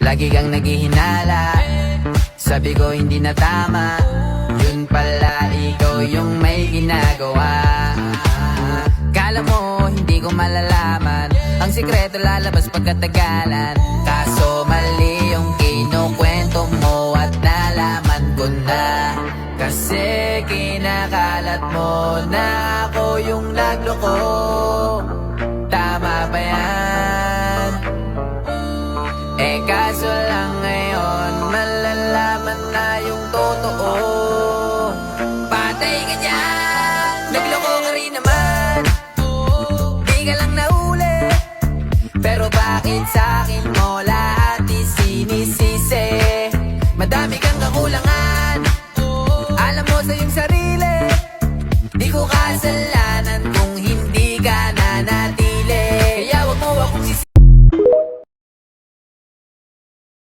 Lagi kang naghihinala, sabi ko hindi na tama. Yun pala ikaw yung may ginagawa. Kala mo hindi ko malalaman, ang sikreto lalabas pagkatagalan. Kaso mali yung kinukwento mo at nalaman ko na. Kasi kinakalat mo na ako yung nagloko.